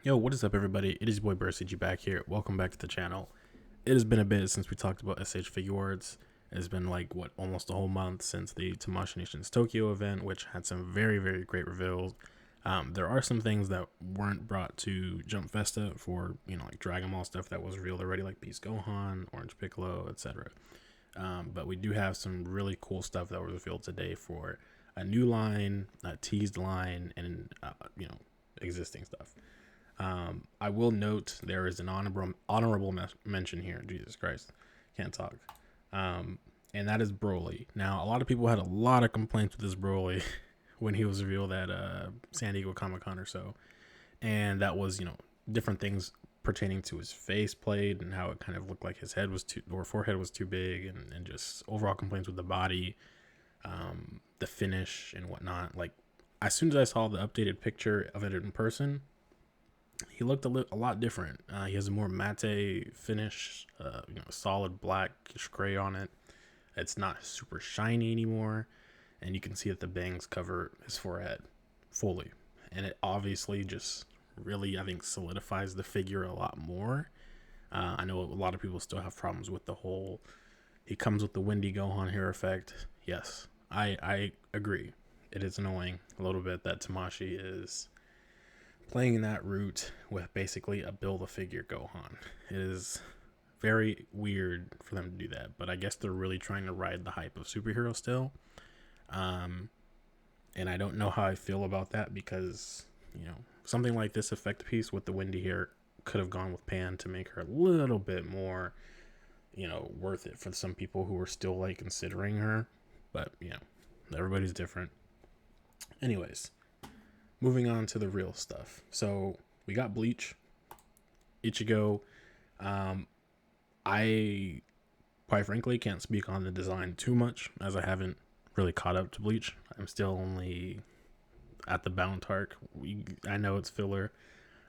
Yo, what is up, everybody? It is your boy burstzgyt back here. Welcome back to the channel. It has been a bit since we talked about Figuarts. It's been like almost a whole month since the Tamashii Nations Tokyo event, which had some very great reveals. There are some things that weren't brought to Jump Festa for like Dragon Ball stuff that was revealed already, like Beast Gohan, Orange Piccolo, etc. But we do have some really cool stuff that was revealed today for a new line, a teased line, and existing stuff. I will note there is an honorable mention here. Jesus Christ, can't talk. And that is Broly. Now, a lot of people had a lot of complaints with this Broly when he was revealed at San Diego Comic-Con or so, and that was different things pertaining to his face plate and how it kind of looked like his head was too or forehead was too big, and just overall complaints with the body, the finish and whatnot. Like, as soon as I saw the updated picture of it in person, he looked a lot different. He has a more matte finish, solid blackish gray on it. It's not super shiny anymore, and you can see that the bangs cover his forehead fully. And it obviously just really, I think, solidifies the figure a lot more. I know a lot of people still have problems with the whole, he comes with the Windy Gohan hair effect. Yes, I agree. It is annoying a little bit that Tamashii is playing that route with basically a Build-A-Figure Gohan. It is very weird for them to do that, but I guess they're really trying to ride the hype of superhero still. And I don't know how I feel about that because, something like this effect piece with the windy hair could have gone with Pan to make her a little bit more, worth it for some people who are still like considering her. But, everybody's different. Anyways, moving on to the real stuff. So we got Bleach Ichigo. I quite frankly can't speak on the design too much as I haven't really caught up to Bleach. I'm still only at the Bound arc. I know it's filler.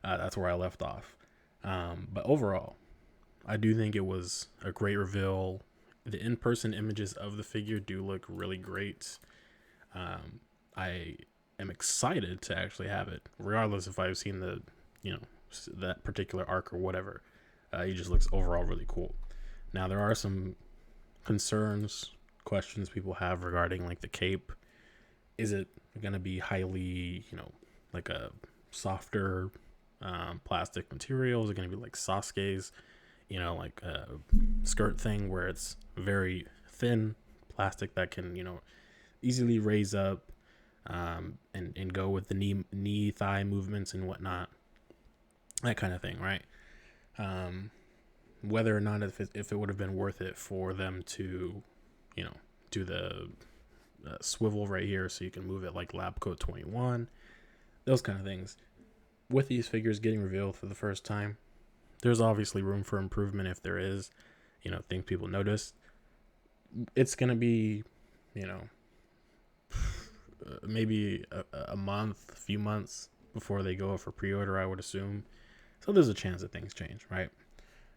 That's where I left off. But overall, I do think it was a great reveal. The in-person images of the figure do look really great. I am excited to actually have it, regardless if I've seen the, that particular arc or whatever. He just looks overall really cool. Now, there are some concerns, questions people have regarding like the cape. Is it going to be highly, like a softer plastic material? Is it going to be like Sasuke's, like a skirt thing where it's very thin plastic that can, easily raise up and go with the knee thigh movements and whatnot, that kind of thing, right? Whether or not if it would have been worth it for them to, do the swivel right here so you can move it like Lab Coat 21, those kind of things. With these figures getting revealed for the first time, there's obviously room for improvement if there is, things people notice. It's going to be, maybe a month, a few months before they go for pre-order, I would assume. So there's a chance that things change, right?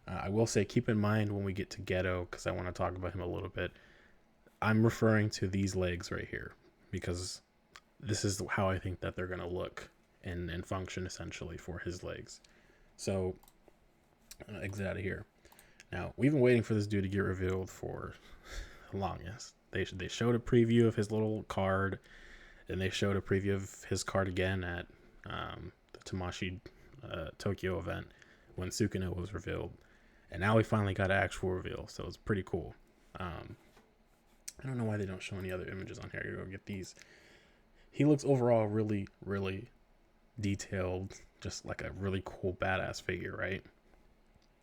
I will say, keep in mind when we get to Geto, because I want to talk about him a little bit, I'm referring to these legs right here, because this is how I think that they're going to look and function essentially for his legs. So, exit out of here. Now, we've been waiting for this dude to get revealed for the longest. They showed a preview of his little card, and they showed a preview of his card again at the Tamashii Tokyo event when Suguru was revealed. And now we finally got an actual reveal, so it's pretty cool. I don't know why they don't show any other images on here. I gotta go get these. He looks overall really, really detailed, just like a really cool badass figure, right?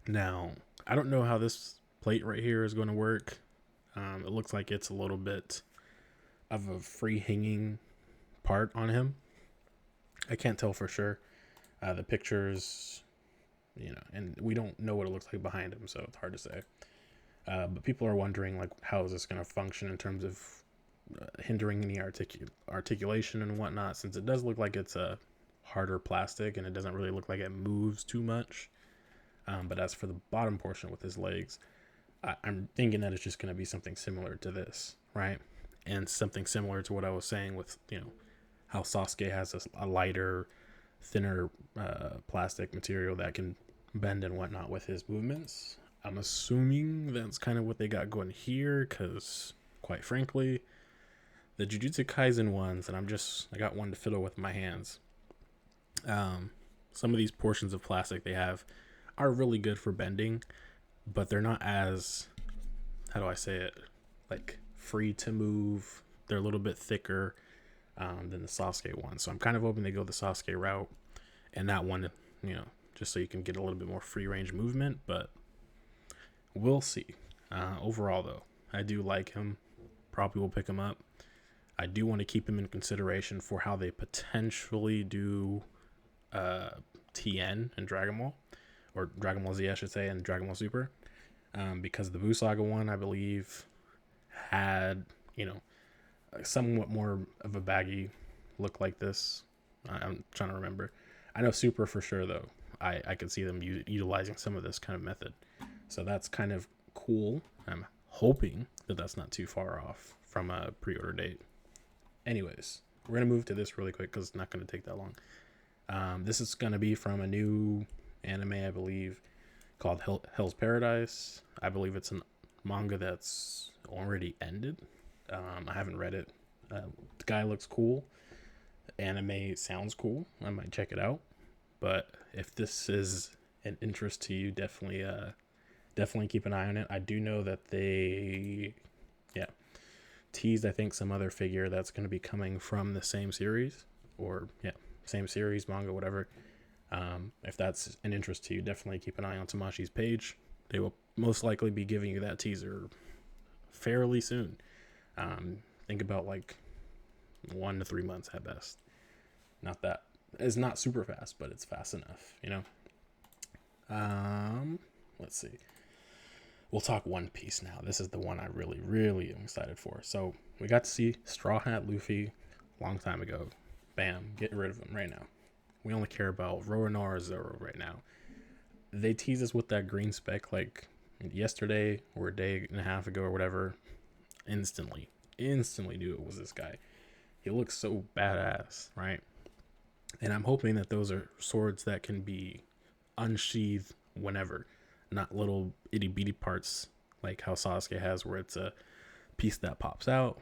Now, I don't know how this plate right here is going to work. It looks like it's a little bit of a free hanging part on him. I can't tell for sure. The pictures, and we don't know what it looks like behind him, so it's hard to say. But people are wondering, like, how is this going to function in terms of hindering any articulation and whatnot, since it does look like it's a harder plastic and it doesn't really look like it moves too much. But as for the bottom portion with his legs, I'm thinking that it's just going to be something similar to this, right? And something similar to what I was saying with, how Sasuke has a lighter, thinner plastic material that can bend and whatnot with his movements. I'm assuming that's kind of what they got going here, because quite frankly, the Jujutsu Kaisen ones, and I got one to fiddle with my hands. Some of these portions of plastic they have are really good for bending, but they're not as, how do I say it, like free to move. They're a little bit thicker than the Sasuke one. So I'm kind of hoping they go the Sasuke route, and that one, just so you can get a little bit more free range movement, but we'll see. Overall though, I do like him. Probably will pick him up. I do want to keep him in consideration for how they potentially do TN and Dragon Ball, or Dragon Ball Z I should say, and Dragon Ball Super, because the Buu Saga one I believe had somewhat more of a baggy look like this. I'm trying to remember. I know Super for sure though. I could see them utilizing some of this kind of method, so that's kind of cool. I'm hoping that that's not too far off from a pre-order date. Anyways, we're gonna move to this really quick because it's not gonna take that long. This is gonna be from a new anime, I believe, called Hell's Paradise. I believe it's a manga that's already ended. I haven't read it. The guy looks cool. Anime sounds cool. I might check it out. But if this is an interest to you, definitely keep an eye on it. I do know that they teased, I think, some other figure that's going to be coming from the same series, or same series, manga, whatever. If that's an interest to you, definitely keep an eye on Tamashii's page. They will most likely be giving you that teaser fairly soon. Think about like 1 to 3 months at best. Not that it's not super fast, but it's fast enough, Let's see. We'll talk One Piece now. This is the one I really, really am excited for. So we got to see Straw Hat Luffy a long time ago. Bam, get rid of him right now. We only care about Roronoa Zoro right now. They tease us with that green speck like yesterday or a day and a half ago or whatever. Instantly knew it was this guy. He looks so badass, right? And I'm hoping that those are swords that can be unsheathed whenever, not little itty bitty parts like how Sasuke has, where it's a piece that pops out,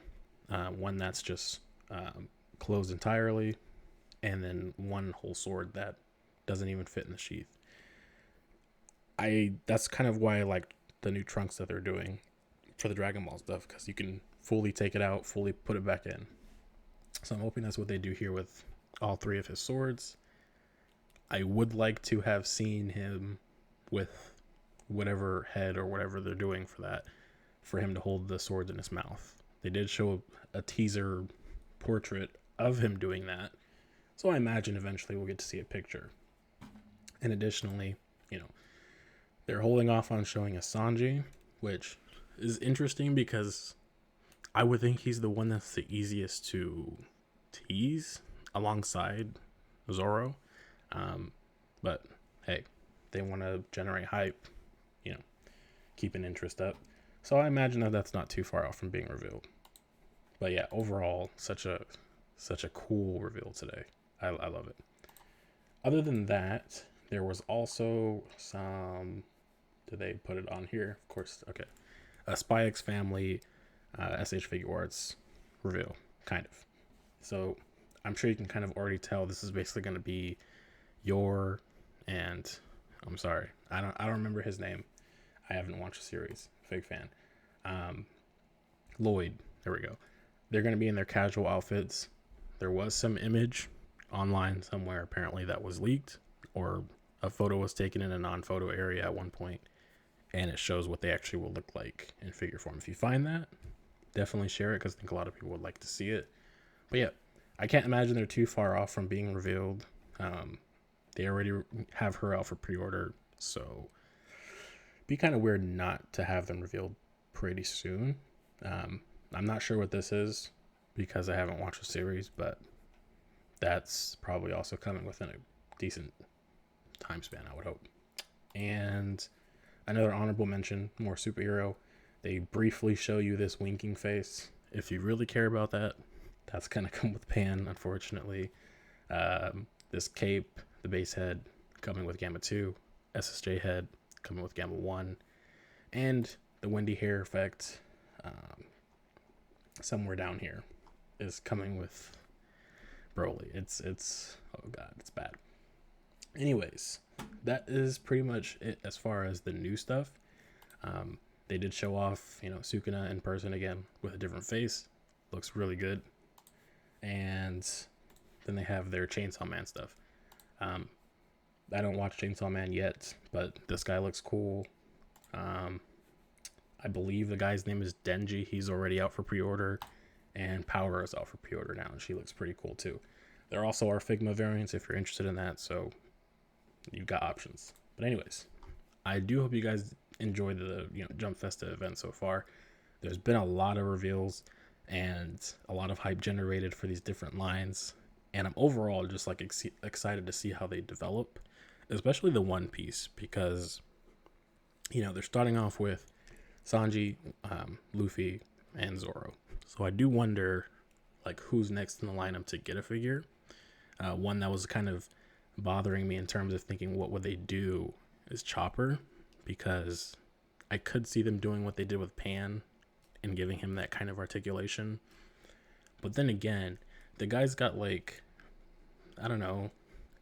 one that's just closed entirely, and then one whole sword that doesn't even fit in the sheath. That's kind of why I like the new trunks that they're doing for the Dragon Ball stuff, because you can fully take it out, fully put it back in. So I'm hoping that's what they do here with all 3 of his swords. I would like to have seen him with whatever head or whatever they're doing for that, for him to hold the swords in his mouth. They did show a teaser portrait of him doing that, so I imagine eventually we'll get to see a picture. And additionally, they're holding off on showing a Sanji, which is interesting because I would think he's the one that's the easiest to tease alongside Zoro. But hey, they want to generate hype, keep an interest up. So I imagine that that's not too far off from being revealed. But yeah, overall, such a cool reveal today. I love it. Other than that, there was also some. Did they put it on here? Of course. Okay. A Spy X Family SH Figuarts reveal, kind of. So I'm sure you can kind of already tell this is basically going to be Yor and I'm sorry, I don't remember his name. I haven't watched the series. Fake fan. Lloyd. There we go. They're going to be in their casual outfits. There was some image online somewhere apparently that was leaked, or a photo was taken in a non-photo area at one point, and it shows what they actually will look like in figure form. If you find that, definitely share it, because I think a lot of people would like to see it. But yeah, I can't imagine they're too far off from being revealed. They already have her out for pre-order, so be kind of weird not to have them revealed pretty soon. I'm not sure what this is because I haven't watched the series, but that's probably also coming within a decent time span, I would hope. And another honorable mention, more superhero. They briefly show you this winking face. If you really care about that, that's going to come with Pan, unfortunately. this cape, the base head coming with Gamma 2, SSJ head coming with Gamma 1, and the windy hair effect somewhere down here is coming with Broly. It's oh god, it's bad. Anyways, that is pretty much it as far as the new stuff. They did show off, Sukuna in person again with a different face. Looks really good. And then they have their Chainsaw Man stuff. I don't watch Chainsaw Man yet, but this guy looks cool. I believe the guy's name is Denji. He's already out for pre-order, and Power is out for pre-order now, and she looks pretty cool too. There also are Figma variants if you're interested in that, so you've got options. But anyways, I do hope you guys enjoyed the Jump Festa event so far. There's been a lot of reveals and a lot of hype generated for these different lines, and I'm overall just like excited to see how they develop, especially the One Piece, because they're starting off with Sanji, Luffy, and Zoro. So I do wonder like who's next in the lineup to get a figure. One that was kind of bothering me in terms of thinking what would they do is Chopper, because I could see them doing what they did with Pan and giving him that kind of articulation. But then again, the guy's got like, I don't know,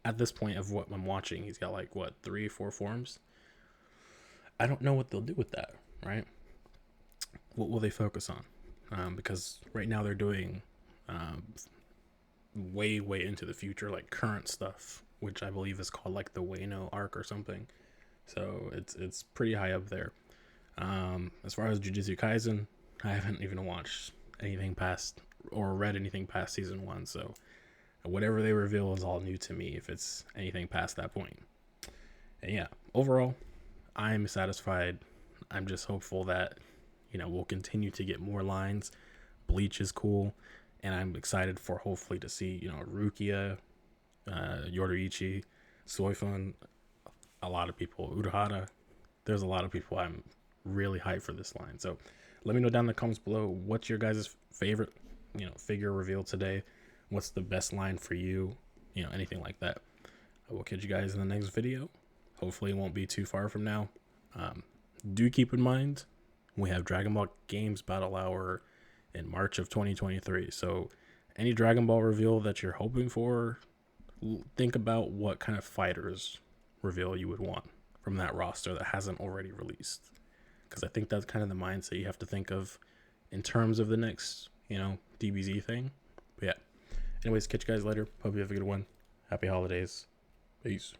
at this point of what I'm watching, he's got like what, 3-4 forms. I don't know what they'll do with that, right? What will they focus on? Because right now they're doing way into the future, like current stuff, which I believe is called like the Wano arc or something. So it's pretty high up there. As far as Jujutsu Kaisen, I haven't even watched anything past or read anything past season 1. So whatever they reveal is all new to me if it's anything past that point. And yeah, overall, I'm satisfied. I'm just hopeful that we'll continue to get more lines. Bleach is cool, and I'm excited for hopefully to see Rukia, Yoruichi, Soifun, a lot of people, Urahara. There's a lot of people. I'm really hyped for this line. So let me know down in the comments below what's your guys' favorite figure reveal today. What's the best line for you? Anything like that. I will catch you guys in the next video. Hopefully it won't be too far from now. Do keep in mind we have Dragon Ball Games Battle Hour in March of 2023. So any Dragon Ball reveal that you're hoping for, think about what kind of fighters reveal you would want from that roster that hasn't already released. Because I think that's kind of the mindset you have to think of in terms of the next, DBZ thing. But yeah. Anyways, catch you guys later. Hope you have a good one. Happy holidays. Peace.